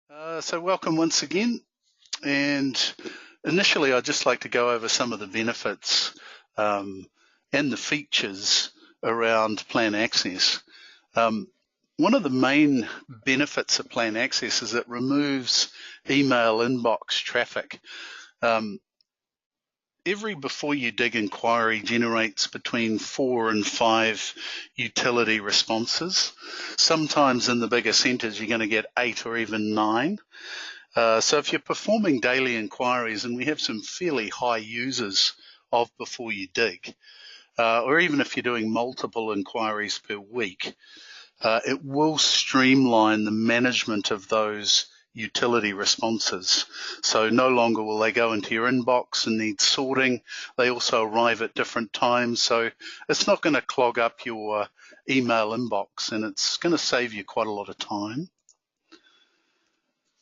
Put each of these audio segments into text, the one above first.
So welcome once again, and initially I'd just like to go over some of the benefits and the features around PlanAccess. One of the main benefits of PlanAccess is it removes email inbox traffic. Every before you dig inquiry generates between 4 and 5 utility responses. Sometimes in the bigger centres you're going to get 8 or even 9. So if you're performing daily inquiries, and we have some fairly high users of before you dig, or even if you're doing multiple inquiries per week, it will streamline the management of those utility responses. So no longer will they go into your inbox and need sorting. They also arrive at different times. So it's not going to clog up your email inbox, and it's going to save you quite a lot of time.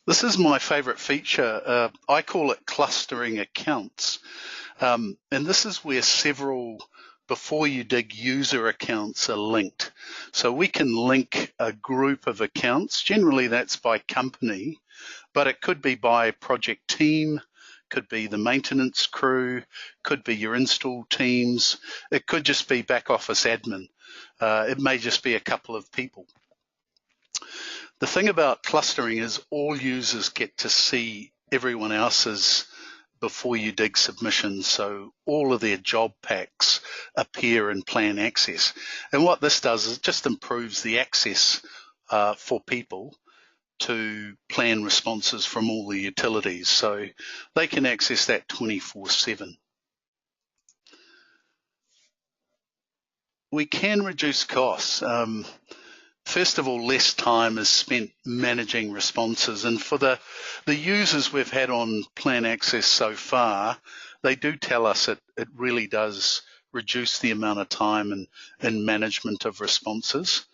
This is my favorite feature. I call it clustering accounts. And this is where several before you dig user accounts are linked. So we can link a group of accounts. Generally that's by company, but it could be by project team, could be the maintenance crew, could be your install teams. It could just be back office admin. It may just be a couple of people. The thing about clustering is all users get to see everyone else's before you dig submissions, so all of their job packs appear in PlanAccess. And what this does is it just improves the access for people to plan responses from all the utilities, so they can access that 24/7. We can reduce costs. First of all, less time is spent managing responses, and for the users we've had on PlanAccess so far, they do tell us it really does reduce the amount of time in management of responses.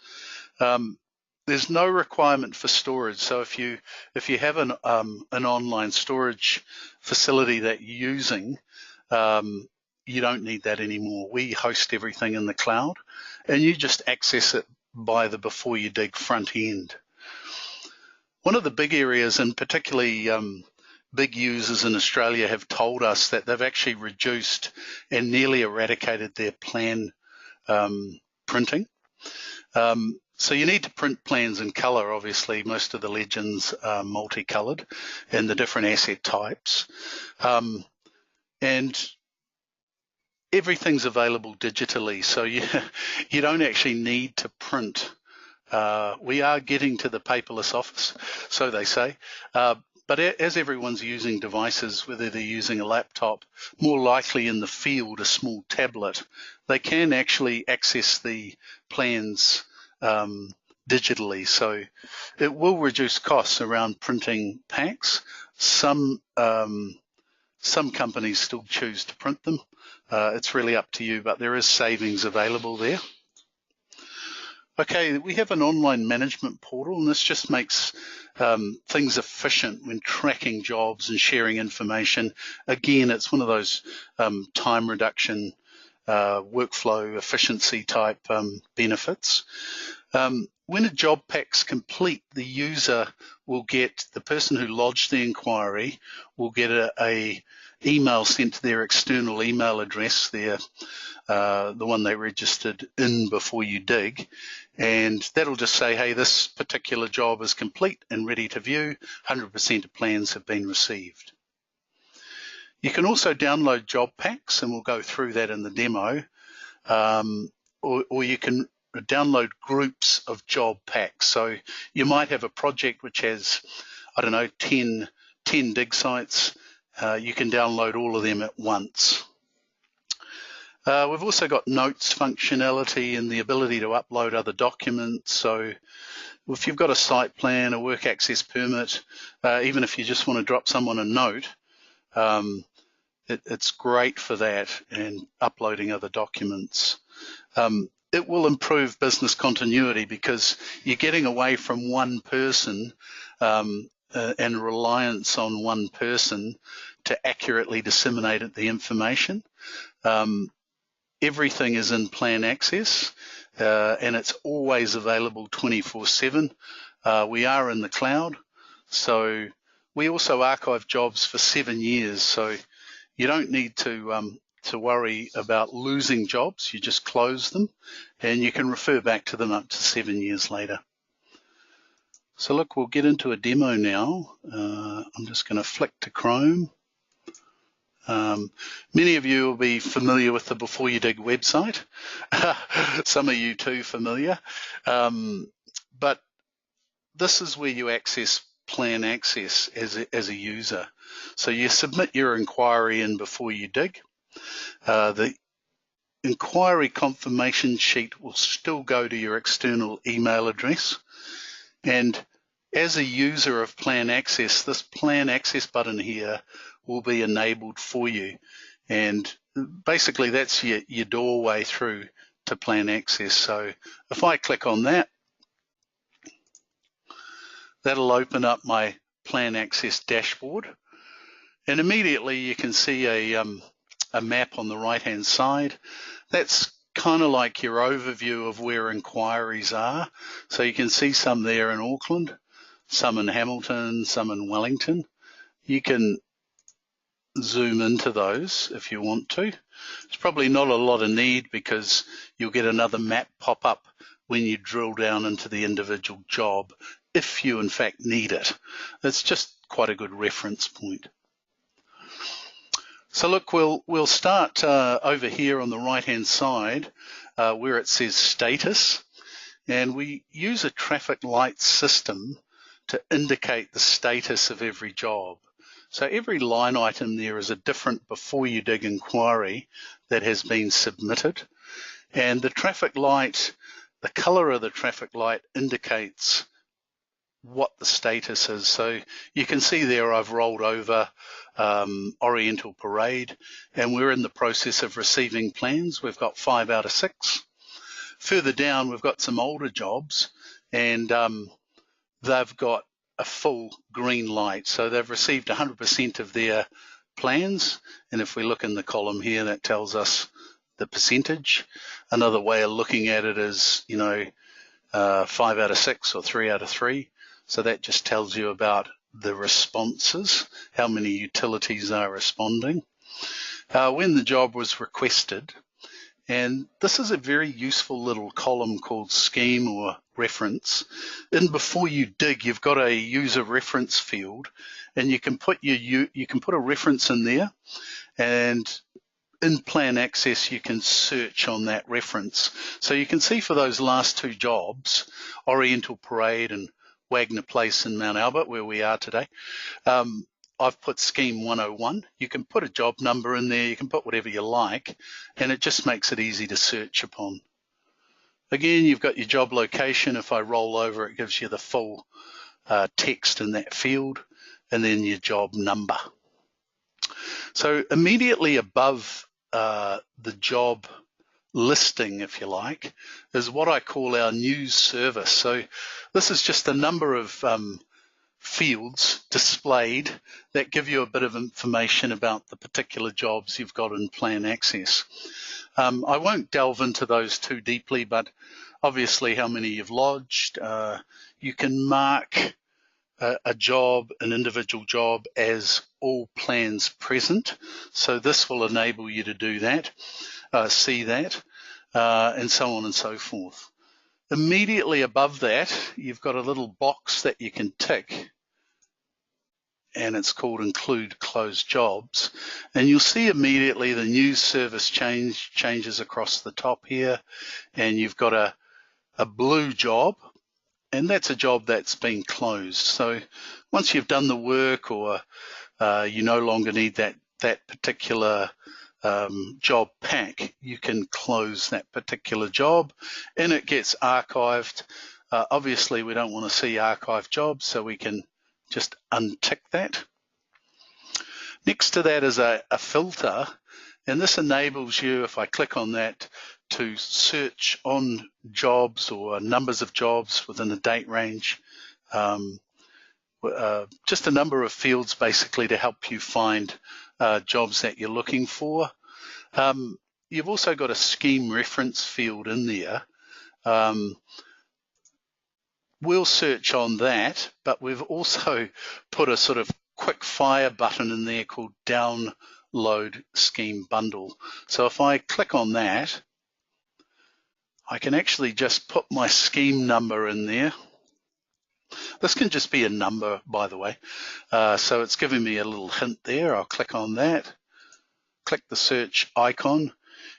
There's no requirement for storage, so if you have an online storage facility that you're using, you don't need that anymore. We host everything in the cloud, and you just access it by the before you dig front end. One of the big areas, and particularly big users in Australia, have told us that they've actually reduced and nearly eradicated their plan printing. So you need to print plans in colour, obviously. Most of the legends are multicoloured and the different asset types. And everything's available digitally, so you don't actually need to print. We are getting to the paperless office, so they say. But as everyone's using devices, whether they're using a laptop, more likely in the field a small tablet, they can actually access the plans digitally. So it will reduce costs around printing packs. Some companies still choose to print them. It's really up to you, but there is savings available there. Okay, we have an online management portal, and this just makes things efficient when tracking jobs and sharing information. Again, it's one of those time reduction, workflow efficiency type benefits. When a job pack's complete, the user will get, the person who lodged the inquiry will get a email sent to their external email address, the one they registered in before you dig, and that'll just say, hey, this particular job is complete and ready to view, 100% of plans have been received. You can also download job packs, and we'll go through that in the demo, or you can download groups of job packs. So you might have a project which has, I don't know, 10 dig sites. You can download all of them at once. We've also got notes functionality and the ability to upload other documents. So if you've got a site plan, a work access permit, even if you just want to drop someone a note, it's great for that and uploading other documents. It will improve business continuity because you're getting away from one person and reliance on one person to accurately disseminate the information. Everything is in PlanAccess, and it's always available 24/7. We are in the cloud, So we also archive jobs for 7 years, so you don't need to worry about losing jobs. You just close them and you can refer back to them up to 7 years later. So look, we'll get into a demo now. I'm just going to flick to Chrome. Many of you will be familiar with the Before You Dig website. Some of you too familiar. But this is where you access PlanAccess as a user. So you submit your inquiry in Before You Dig. The inquiry confirmation sheet will still go to your external email address. And as a user of PlanAccess, this PlanAccess button here will be enabled for you. And basically that's your doorway through to PlanAccess. So if I click on that, that'll open up my PlanAccess dashboard. And immediately you can see a map on the right-hand side. That's kind of like your overview of where inquiries are. So you can see some there in Auckland, some in Hamilton, some in Wellington. You can zoom into those if you want to. It's probably not a lot of need because you'll get another map pop up when you drill down into the individual job, if you in fact need it. It's just quite a good reference point. So look, we'll start over here on the right-hand side where it says status, and we use a traffic light system to indicate the status of every job. So every line item there is a different Before You Dig inquiry that has been submitted, and the traffic light, the color of the traffic light indicates what the status is. So you can see there I've rolled over Oriental Parade, and we're in the process of receiving plans. We've got 5 out of 6. Further down, we've got some older jobs, and they've got a full green light. So they've received 100% of their plans. And if we look in the column here, that tells us the percentage. Another way of looking at it is, 5 out of 6 or 3 out of 3. So that just tells you about the responses, how many utilities are responding, when the job was requested. And this is a very useful little column called scheme or reference. And Before You Dig, you've got a user reference field, and you can put a reference in there, and in PlanAccess you can search on that reference. So you can see for those last 2 jobs, Oriental Parade and Wagner Place in Mount Albert, where we are today, I've put Scheme 101. You can put a job number in there, you can put whatever you like, and it just makes it easy to search upon. Again, you've got your job location. If I roll over, it gives you the full text in that field, and then your job number. So immediately above the job listing, if you like, is what I call our news service. So this is just a number of fields displayed that give you a bit of information about the particular jobs you've got in PlanAccess. I won't delve into those too deeply, but obviously how many you've lodged. You can mark a job, an individual job, as all plans present. So this will enable you to do that, see that, and so on and so forth. Immediately above that, you've got a little box that you can tick, and it's called Include Closed Jobs. And you'll see immediately the news service changes across the top here, and you've got a blue job, and that's a job that's been closed. So once you've done the work, or you no longer need that particular job pack, you can close that particular job and it gets archived. Obviously we don't want to see archived jobs, so we can just untick that. Next to that is a filter, and this enables you, if I click on that, to search on jobs or numbers of jobs within a date range. Just a number of fields basically to help you find jobs that you're looking for. You've also got a scheme reference field in there. we'll search on that, but we've also put a sort of quick fire button in there called download scheme bundle. So if I click on that, I can actually just put my scheme number in there. This can just be a number, by the way. So it's giving me a little hint there. I'll click on that, click the search icon,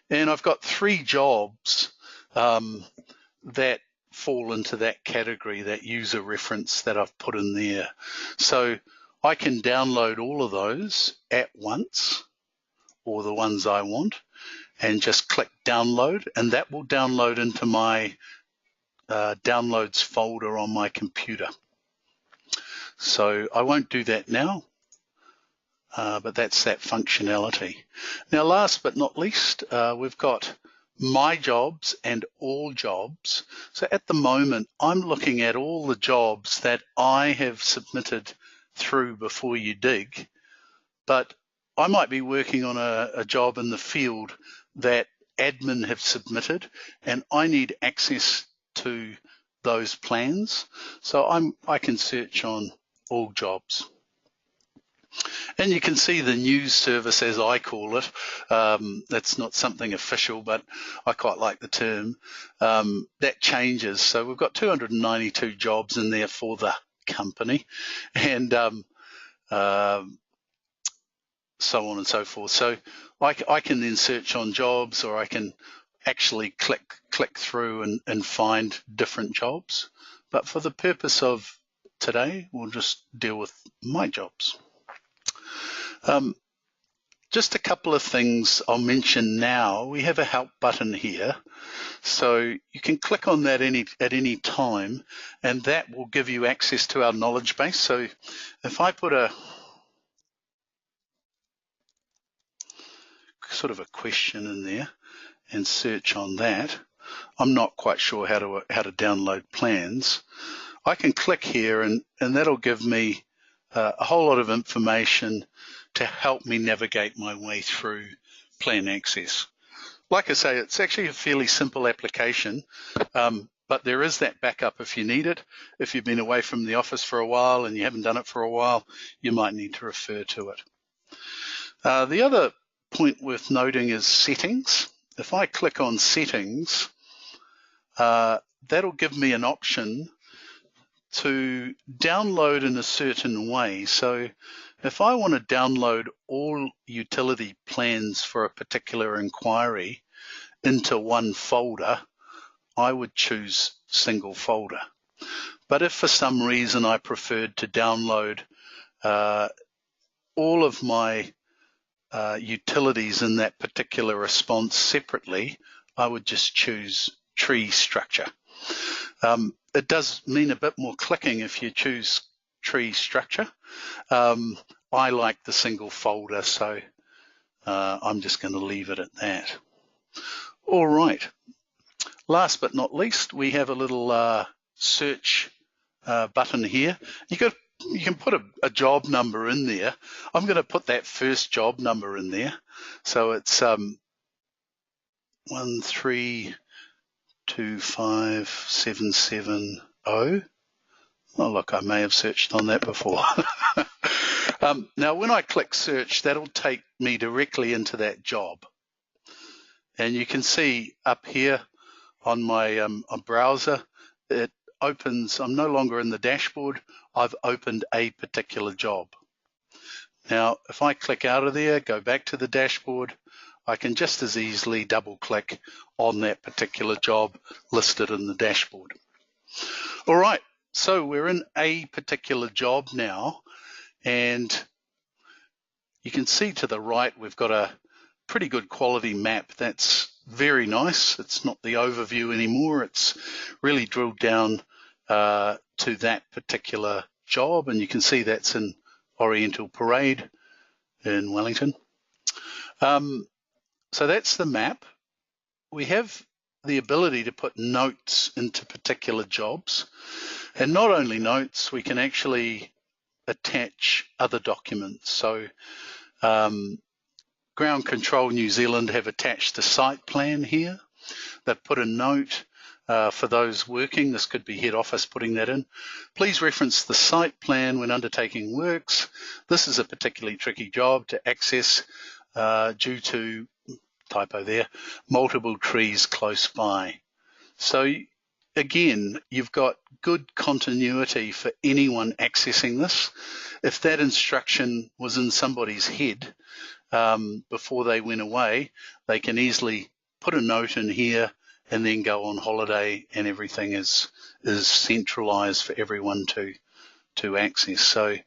and I've got 3 jobs that fall into that category, that user reference that I've put in there. So I can download all of those at once, or the ones I want, and just click download, and that will download into my downloads folder on my computer. So I won't do that now, but that's that functionality. Now, last but not least, we've got my jobs and all jobs. So at the moment, I'm looking at all the jobs that I have submitted through Before You Dig, but I might be working on a job in the field that admin have submitted, and I need access to those plans. So I can search on all jobs. And you can see the news service, as I call it. That's not something official, but I quite like the term. That changes. So we've got 292 jobs in there for the company, and so on and so forth. So I can then search on jobs, or I can actually click through and find different jobs. But for the purpose of today, we'll just deal with my jobs. Just a couple of things I'll mention now. We have a help button here, so you can click on that at any time, and that will give you access to our knowledge base. So if I put a sort of a question in there and search on that, I'm not quite sure how to download plans. I can click here, and that'll give me a whole lot of information to help me navigate my way through PlanAccess. Like I say, it's actually a fairly simple application, but there is that backup if you need it. If you've been away from the office for a while and you haven't done it for a while, you might need to refer to it. The other point worth noting is settings. If I click on settings, that'll give me an option to download in a certain way. So if I want to download all utility plans for a particular inquiry into one folder, I would choose single folder. But if for some reason I preferred to download all of my utilities in that particular response separately, I would just choose tree structure. It does mean a bit more clicking if you choose tree structure. I like the single folder, so I'm just going to leave it at that. All right. Last but not least, we have a little search button here. You can put a job number in there. I'm going to put that first job number in there. So it's 1325770. Oh, look, I may have searched on that before. Now, when I click search, that'll take me directly into that job. And you can see up here on my browser, it opens. I'm no longer in the dashboard. I've opened a particular job. Now, if I click out of there, go back to the dashboard, I can just as easily double click on that particular job listed in the dashboard. All right, so we're in a particular job now, and you can see to the right we've got a pretty good quality map. That's very nice. It's not the overview anymore. It's really drilled down to that particular job, and you can see that's in Oriental Parade in Wellington. So that's the map. We have the ability to put notes into particular jobs, and not only notes, we can actually attach other documents. So Ground Control New Zealand have attached the site plan here. They've put a note. For those working, this could be head office putting that in. Please reference the site plan when undertaking works. This is a particularly tricky job to access due to, typo there, multiple trees close by. So again, you've got good continuity for anyone accessing this. If that instruction was in somebody's head before they went away, they can easily put a note in here and then go on holiday, and everything is centralized for everyone to access. So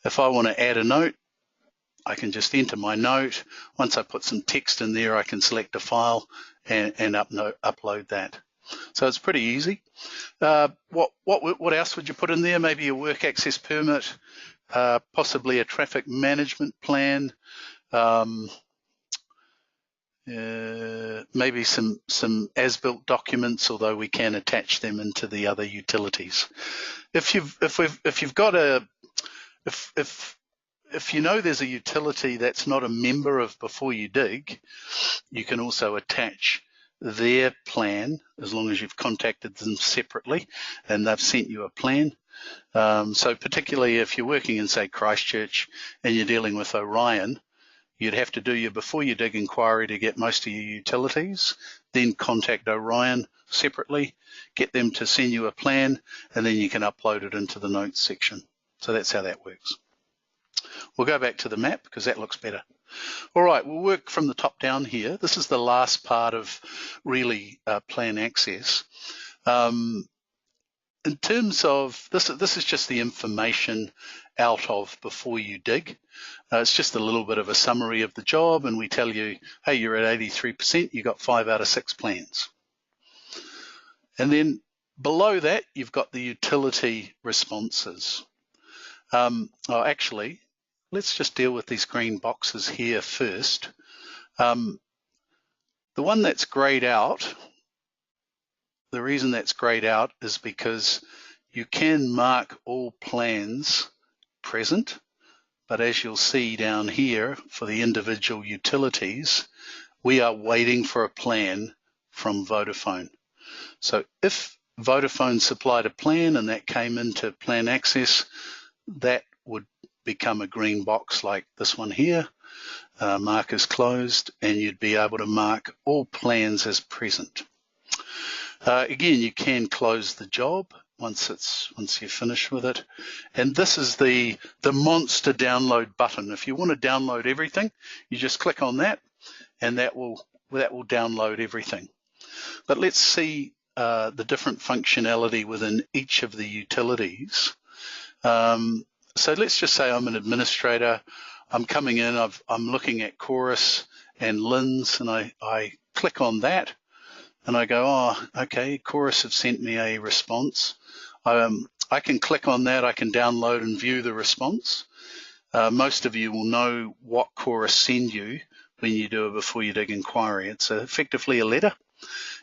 if I want to add a note, I can just enter my note. Once I put some text in there, I can select a file and upload that. So it's pretty easy. What else would you put in there? Maybe a work access permit, possibly a traffic management plan, maybe some as-built documents, although we can attach them into the other utilities. If you know there's a utility that's not a member of Before You Dig, you can also attach their plan as long as you've contacted them separately and they've sent you a plan. So particularly if you're working in, say, Christchurch and you're dealing with Orion, you'd have to do your Before You Dig inquiry to get most of your utilities, then contact Orion separately, get them to send you a plan, and then you can upload it into the notes section. So that's how that works. We'll go back to the map because that looks better. All right, we'll work from the top down here. This is the last part of really PlanAccess. In terms of, this is just the information out of Before You Dig. It's just a little bit of a summary of the job, and we tell you, hey, you're at 83%, you got 5 out of 6 plans. And then below that, you've got the utility responses. Actually, let's just deal with these green boxes here first. The one that's grayed out, the reason that's grayed out is because you can mark all plans present, but as you'll see down here for the individual utilities, we are waiting for a plan from Vodafone. So if Vodafone supplied a plan and that came into PlanAccess, that would become a green box like this one here, mark as closed, and you'd be able to mark all plans as present. Again, you can close the job once you're finished with it. And this is the monster download button. If you want to download everything, you just click on that, and that will download everything. But let's see the different functionality within each of the utilities. So let's just say I'm an administrator. I'm coming in, I'm looking at Chorus and Linz, and I click on that, and I go, oh, okay, Chorus have sent me a response. I can click on that, I can download and view the response. Most of you will know what Chorus send you when you do a Before You Dig inquiry. It's effectively a letter,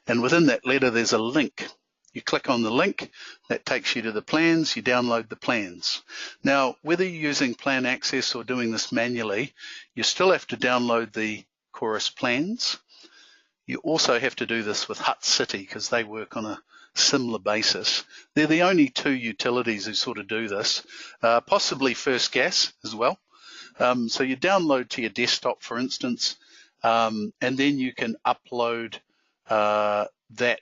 and within that letter there's a link. You click on the link, that takes you to the plans, you download the plans. Now, whether you're using PlanAccess or doing this manually, you still have to download the Chorus plans. You also have to do this with Hut City because they work on a similar basis. They're the only two utilities who sort of do this, possibly First Gas as well. So you download to your desktop, for instance, and then you can upload that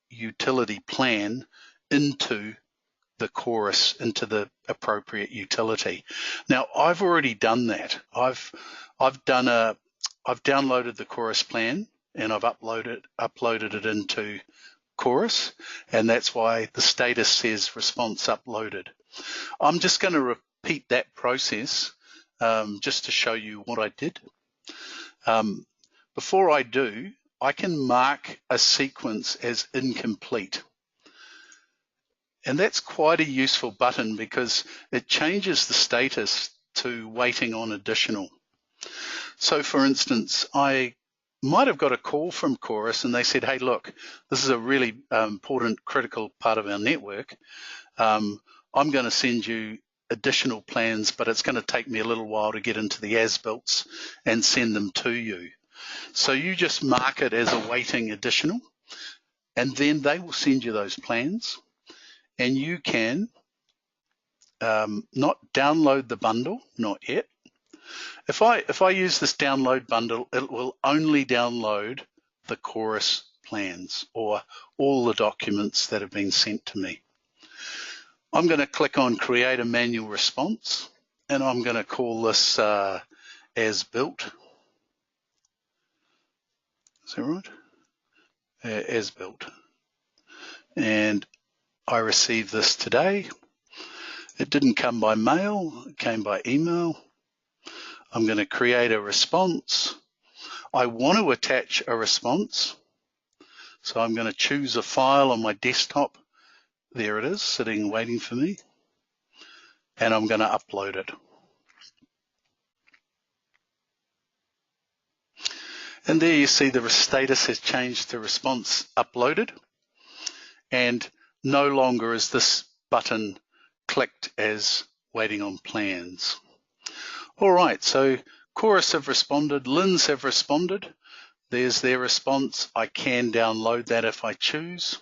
utility plan into the Chorus, into the appropriate utility. Now, I've already done that. I've downloaded the Chorus plan and I've uploaded it into Chorus, and that's why the status says response uploaded. I'm just going to repeat that process just to show you what I did. Before I do, I can mark a sequence as incomplete. And that's quite a useful button because it changes the status to waiting on additional. So for instance, I might have got a call from Chorus and they said, hey, look, this is a really important, critical part of our network. I'm going to send you additional plans, but it's going to take me a little while to get into the as-builts and send them to you. So you just mark it as awaiting additional. and then they will send you those plans, and you can not download the bundle, not yet. If I use this download bundle, it will only download the Chorus plans or all the documents that have been sent to me. I'm going to click on Create a Manual Response, and I'm going to call this As Built. Is that right? As Built. And I received this today. It didn't come by mail, it came by email. I'm going to create a response. I want to attach a response. So I'm going to choose a file on my desktop. There it is, sitting waiting for me. And I'm going to upload it. And there you see the status has changed to response uploaded. And no longer is this button clicked as waiting on plans. All right, so Chorus have responded, Linns have responded. There's their response. I can download that if I choose.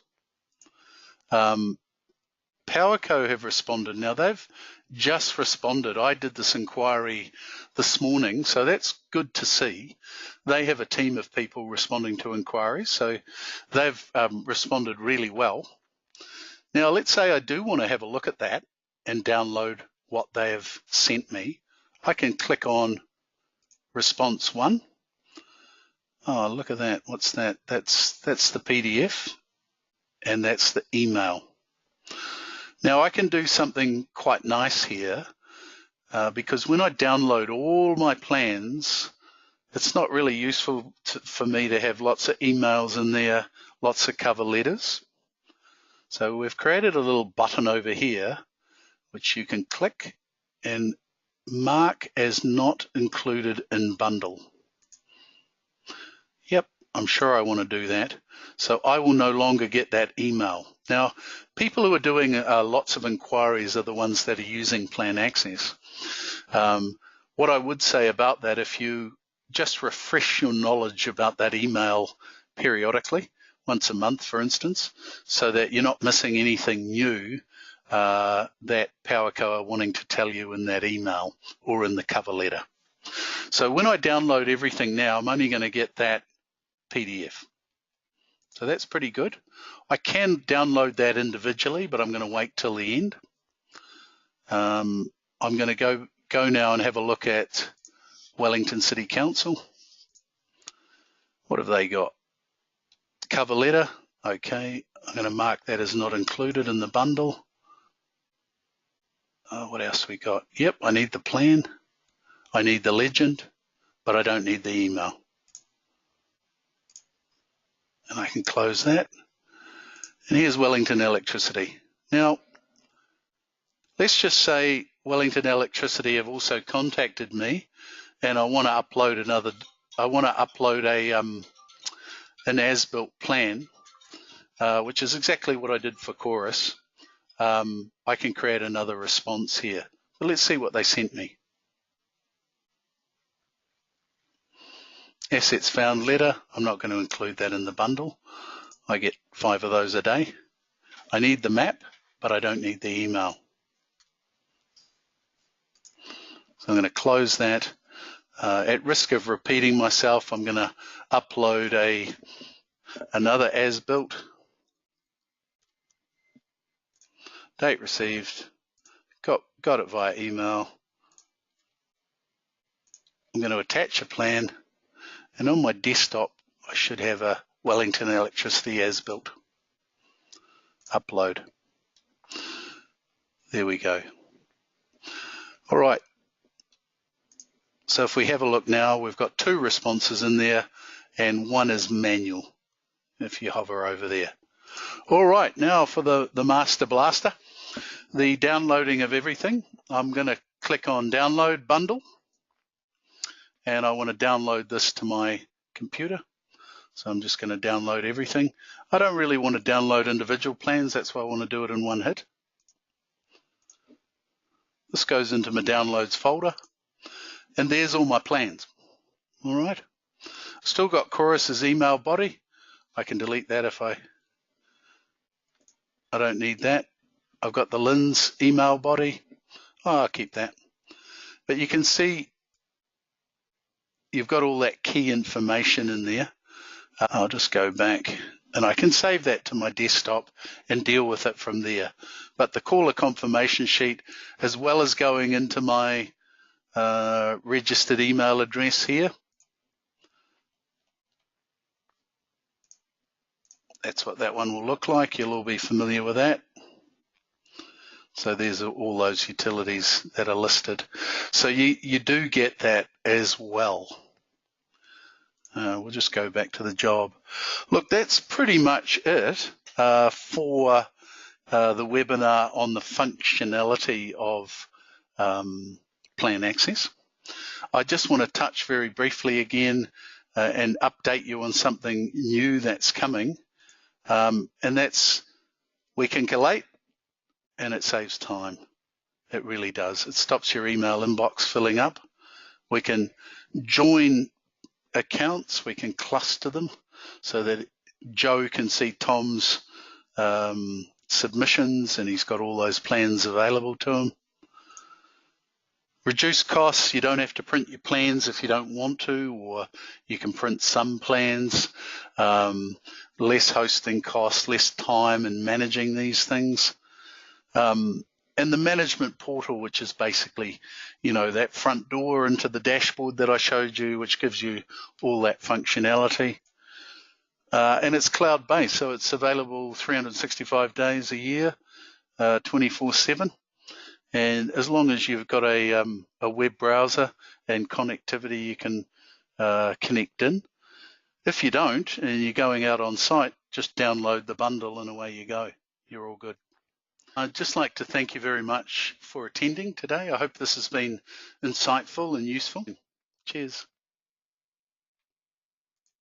PowerCo have responded. Now they've just responded. I did this inquiry this morning, so that's good to see. They have a team of people responding to inquiries, so they've responded really well. Now let's say I do want to have a look at that and download what they have sent me. I can click on response 1. Oh, look at that. What's that? That's the PDF, and that's the email. Now I can do something quite nice here because when I download all my plans, it's not really useful for me to have lots of emails in there, lots of cover letters. So we've created a little button over here, which you can click and mark as not included in bundle. Yep, I'm sure I want to do that. So I will no longer get that email. Now, people who are doing lots of inquiries are the ones that are using PlanAccess. What I would say about that, if you just refresh your knowledge about that email periodically, once a month, for instance, so that you're not missing anything new that PowerCo are wanting to tell you in that email or in the cover letter. So when I download everything now, I'm only going to get that PDF. So that's pretty good. I can download that individually, but I'm going to wait till the end. I'm going to go now and have a look at Wellington City Council. What have they got? Cover letter. Okay, I'm going to mark that as not included in the bundle. What else we got? Yep, I need the plan. I need the legend, but I don't need the email. And I can close that. And here's Wellington Electricity. Now, let's just say Wellington Electricity have also contacted me, and I want to upload an as-built plan, which is exactly what I did for Chorus. I can create another response here. But let's see what they sent me. Assets found letter. I'm not going to include that in the bundle. I get 5 of those a day. I need the map, but I don't need the email. So I'm going to close that. At risk of repeating myself, I'm going to upload another as-built. Date received. Got it via email. I'm going to attach a plan. And on my desktop, I should have a Wellington Electricity as-built. Upload. There we go. All right. So if we have a look now, we've got 2 responses in there, and 1 is manual, if you hover over there. All right, now for the Master Blaster, the downloading of everything. I'm going to click on Download Bundle, and I want to download this to my computer. So I'm just going to download everything. I don't really want to download individual plans. That's why I want to do it in one hit. This goes into my downloads folder, and there's all my plans. All right. Still got Chorus's email body. I can delete that if I I don't need that. I've got the Lynn's email body. Oh, I'll keep that. But you can see you've got all that key information in there. I'll just go back and I can save that to my desktop and deal with it from there. But the caller confirmation sheet, as well as going into my registered email address here, that's what that one will look like. You'll all be familiar with that. So there's all those utilities that are listed. So you do get that as well. We'll just go back to the job. Look, that's pretty much it for the webinar on the functionality of PlanAccess. I just want to touch very briefly again and update you on something new that's coming. And that's, we can collate and it saves time. It really does. It stops your email inbox filling up. We can join accounts, we can cluster them so that Joe can see Tom's submissions and he's got all those plans available to him. Reduce costs, you don't have to print your plans if you don't want to, or you can print some plans. Less hosting costs, less time in managing these things. And the management portal, which is basically, you know, that front door into the dashboard that I showed you, which gives you all that functionality. And it's cloud-based, so it's available 365 days a year, 24/7. And as long as you've got a web browser and connectivity, you can connect in. If you don't, and you're going out on site, just download the bundle and away you go. You're all good. I'd just like to thank you very much for attending today. I hope this has been insightful and useful. Cheers.